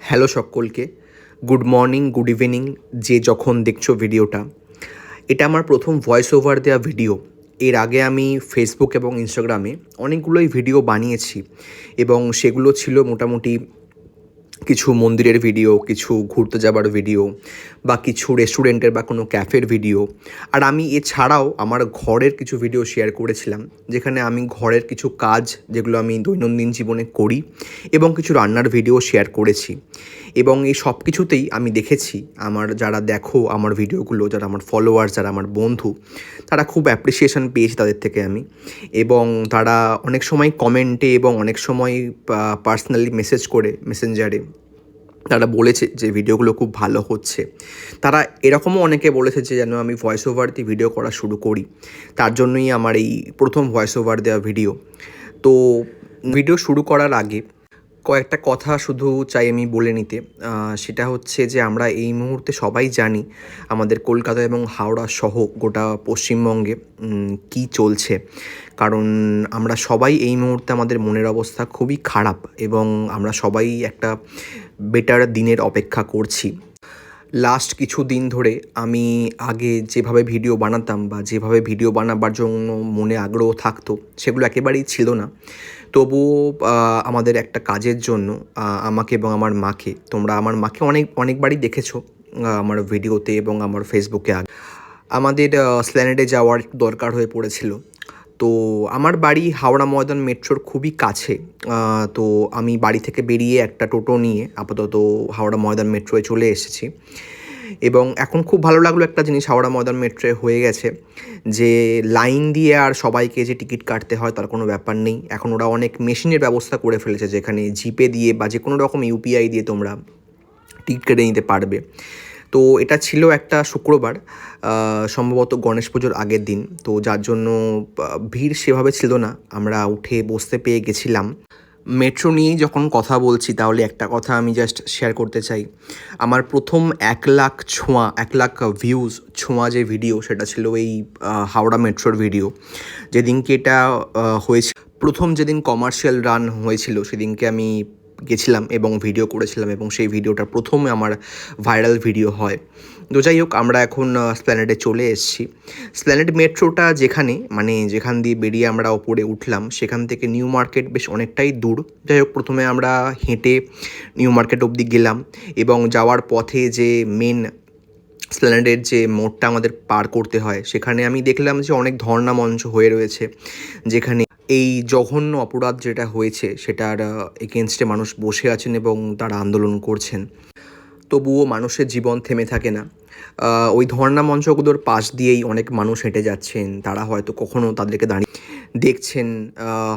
Hello সকলকে, good morning, good evening যে যখন দেখছো ভিডিওটা। এটা আমার প্রথম ভয়েস ওভার দেওয়া ভিডিও। এর আগে আমি ফেসবুক এবং ইনস্টাগ্রামে অনেকগুলোই ভিডিও বানিয়েছি এবং সেগুলো ছিল মোটামুটি কিছু মন্দিরের ভিডিও, কিছু ঘুরতে যাবার ভিডিও বা কিছু রেস্টুরেন্টের বা কোনো ক্যাফের ভিডিও। আর আমি এছাড়াও আমার ঘরের কিছু ভিডিও শেয়ার করেছিলাম, যেখানে আমি ঘরের কিছু কাজ যেগুলো আমি দৈনন্দিন জীবনে করি এবং কিছু রান্নার ভিডিও শেয়ার করেছি। এবং এই সব কিছুতেই আমি দেখেছি আমার যারা দেখো আমার ভিডিওগুলো, যারা আমার ফলোয়ার্স, যারা আমার বন্ধু, তারা খুব অ্যাপ্রিসিয়েশন পেয়েছে তাদের থেকে আমি। এবং তারা অনেক সময় কমেন্টে এবং অনেক সময় পার্সোনালি মেসেজ করে মেসেঞ্জারে তারা বলেছে যে ভিডিওগুলো খুব ভালো হচ্ছে। তারা এরকমও অনেকে বলেছে যে যেন আমি ভয়েস ওভার দিয়ে ভিডিও করা শুরু করি। তার জন্যই আমার এই প্রথম ভয়েস ওভার দেওয়া ভিডিও। তো ভিডিও শুরু করার আগে কয়েকটা কথা শুধু চাই আমি বলে নিতে। সেটা হচ্ছে যে আমরা এই মুহূর্তে সবাই জানি আমাদের কলকাতা এবং হাওড়া সহ গোটা পশ্চিমবঙ্গে কী চলছে। কারণ আমরা সবাই এই মুহূর্তে আমাদের মনের অবস্থা খুবই খারাপ এবং আমরা সবাই একটা বেটার দিনের অপেক্ষা করছি। লাস্ট কিছু দিন ধরে আমি আগে যেভাবে ভিডিও বানাতাম বা যেভাবে ভিডিও বানাবার জন্য মনে আগ্রহ থাকতো, সেগুলো একেবারেই ছিল না। তবুও আমাদের একটা কাজের জন্য আমাকে এবং আমার মাকে, তোমরা আমার মাকে অনেকবারই দেখেছো আমার ভিডিওতে এবং আমার ফেসবুকে। আমাদের স্প্ল্যানেডে যাওয়ার একটু দরকার হয়ে পড়েছিল। তো আমার বাড়ি হাওড়া ময়দান মেট্রোর খুবই কাছে। তো আমি বাড়ি থেকে বেরিয়ে একটা টোটো নিয়ে আপাতত হাওড়া ময়দান মেট্রোয় চলে এসেছি। এবং এখন খুব ভালো লাগলো একটা জিনিস হাওড়া ময়দান মেট্রোয় হয়ে গেছে, যে লাইন দিয়ে আর সবাইকে যে টিকিট কাটতে হয় তার কোনো ব্যাপার নেই। এখন ওরা অনেক মেশিনের ব্যবস্থা করে ফেলেছে, যেখানে জিপে দিয়ে বা যে কোনো রকম ইউপিআই দিয়ে তোমরা টিকিট কেটে নিতে পারবে। তো এটা ছিল একটা শুক্রবার, সম্ভবত গণেশ পুজোর আগের দিন। তো যার জন্য ভিড় সেভাবে ছিল না, আমরা উঠে বসতে পেয়ে গেছিলাম। মেট্রো নিয়েই যখন কথা বলছি, তাহলে একটা কথা আমি জাস্ট শেয়ার করতে চাই। আমার প্রথম 1,00,000 ছোঁয়া, 1,00,000 ভিউজ ছোঁয়া যে ভিডিও, সেটা ছিল এই হাওড়া মেট্রোর ভিডিও। যেদিনকে এটা হয়েছে, প্রথম যেদিন কমার্শিয়াল রান হয়েছিল, সেদিনকে আমি গেছিলাম এবং ভিডিও করেছিলাম এবং সেই ভিডিওটা প্রথমে আমার ভাইরাল ভিডিও হয়। তো যাই হোক, আমরা এখন স্প্ল্যানেডে চলে এসেছি। স্প্ল্যানেড মেট্রোটা যেখানে, মানে যেখান দিয়ে বেরিয়ে আমরা ওপরে উঠলাম, সেখান থেকে নিউ মার্কেট বেশ অনেকটাই দূর। যাই হোক, প্রথমে আমরা হেঁটে নিউ মার্কেট অবধি গেলাম এবং যাওয়ার পথে যে মেন স্প্ল্যানেডের যে মোড়টা আমাদের পার করতে হয়, সেখানে আমি দেখলাম যে অনেক ধর্ণা মঞ্চ হয়ে রয়েছে, যেখানে এই জঘন্য অপরাধ যেটা হয়েছে সেটার এগেনস্টে মানুষ বসে আছেন এবং তারা আন্দোলন করছেন। তবুও মানুষের জীবন থেমে থাকে না। ওই ধর্ণা মঞ্চগুলোর পাশ দিয়েই অনেক মানুষ হেঁটে যাচ্ছেন। তারা হয়তো কখনও তাদেরকে দাঁড়িয়ে দেখছেন,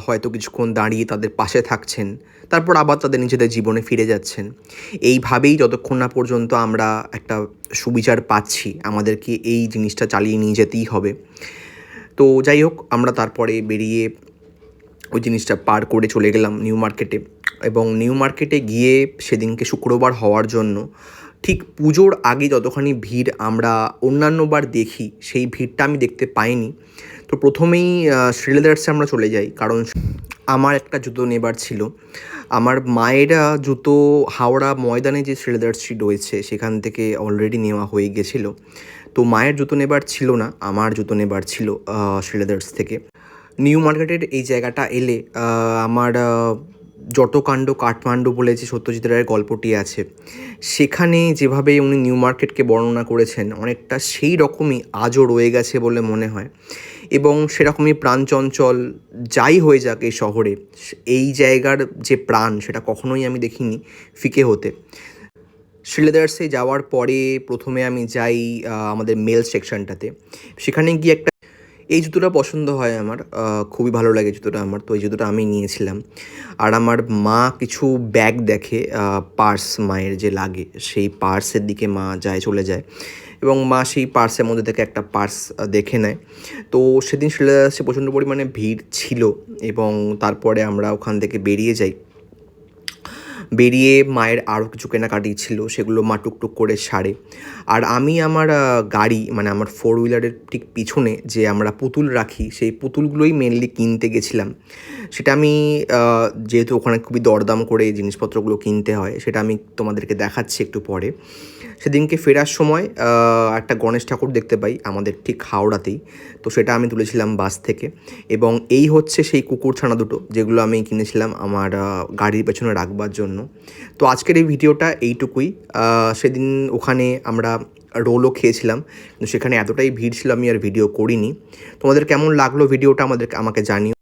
হয়তো কিছুক্ষণ দাঁড়িয়ে তাদের পাশে থাকছেন, তারপর আবার তাদের নিজেদের জীবনে ফিরে যাচ্ছেন। এইভাবেই যতক্ষণ না পর্যন্ত আমরা একটা সুবিচার পাচ্ছি, আমাদেরকে এই জিনিসটা চালিয়ে নিয়ে যেতেই হবে। তো যাই হোক, আমরা তারপরে বেরিয়ে ওই জিনিসটা পার করে চলে গেলাম নিউ মার্কেটে। এবং নিউ মার্কেটে গিয়ে সেদিনকে শুক্রবার হওয়ার জন্য ঠিক পুজোর আগে যতখানি ভিড় আমরা অন্যান্যবার দেখি, সেই ভিড়টা আমি দেখতে পাইনি। তো প্রথমেই শ্রীলেদার্সে আমরা চলে যাই, কারণ আমার একটা জুতো নেবার ছিল। আমার মায়ের জুতো হাওড়া ময়দানে যে শ্রীলেদার্সটি রয়েছে সেখান থেকে অলরেডি নেওয়া হয়ে গেছিলো। তো মায়ের জুতো নেবার ছিল না, আমার জুতো নেবার ছিল শ্রীলেদার্স থেকে। নিউ মার্কেটের এই জায়গাটা এলে আমার জটকাণ্ড কাঠমান্ডু বলে যে সত্যজিৎ রায়ের গল্পটি আছে, সেখানে যেভাবে উনি নিউ মার্কেটকে বর্ণনা করেছেন, অনেকটা সেই রকমই আজও রয়ে গেছে বলে মনে হয়। এবং সেরকমই প্রাণচঞ্চল যাই হয়ে যাক এই শহরে, এই জায়গার যে প্রাণ, সেটা কখনোই আমি দেখিনি ফিকে হতে। শ্রীলেদার্সে যাওয়ার পরে প্রথমে আমি যাই আমাদের মেল সেকশনটাতে। সেখানে গিয়ে একটা এই জুতোটা পছন্দ হয় আমার, খুবই ভালো লাগে জুতোটা আমার। তো এই জুতোটা আমি নিয়েছিলাম। আর আমার মা কিছু ব্যাগ দেখে, পার্স মায়ের যে লাগে, সেই পার্সের দিকে মা চলে যায় এবং মা সেই পার্সের মধ্যে থেকে একটা পার্স দেখে নেয়। তো সেদিন সে প্রচণ্ড পরিমাণে ভিড় ছিল এবং তারপরে আমরা ওখান থেকে বেরিয়ে যাই। বেরিয়ে মায়ের আরও কিছু কেনাকাটি ছিল, সেগুলো মা টুকটুক করে সারে। আর আমি আমার গাড়ি মানে আমার ফোর হুইলারের ঠিক পিছনে যে আমরা পুতুল রাখি, সেই পুতুলগুলোই মেনলি কিনতে গেছিলাম। সেটা আমি যেহেতু ওখানে খুবই দরদাম করে জিনিসপত্রগুলো কিনতে হয়, সেটা আমি তোমাদেরকে দেখাচ্ছি একটু পরে। সেদিনকে ফেরার সময় একটা গণেশ ঠাকুর দেখতে পাই আমাদের ঠিক হাওড়াতেই, তো সেটা আমি তুলেছিলাম বাস থেকে। এবং এই হচ্ছে সেই কুকুরছানা দুটো যেগুলো আমি কিনেছিলাম আমার গাড়ির পেছনে রাখবার জন্য। তো আজকের এই ভিডিওটা এইটুকুই। সেদিন ওখানে আমরা রোলও খেয়েছিলাম, কিন্তু সেখানে এতটাই ভিড় ছিল আমি আর ভিডিও করিনি। তোমাদের কেমন লাগলো ভিডিওটা আমাকে জানিও।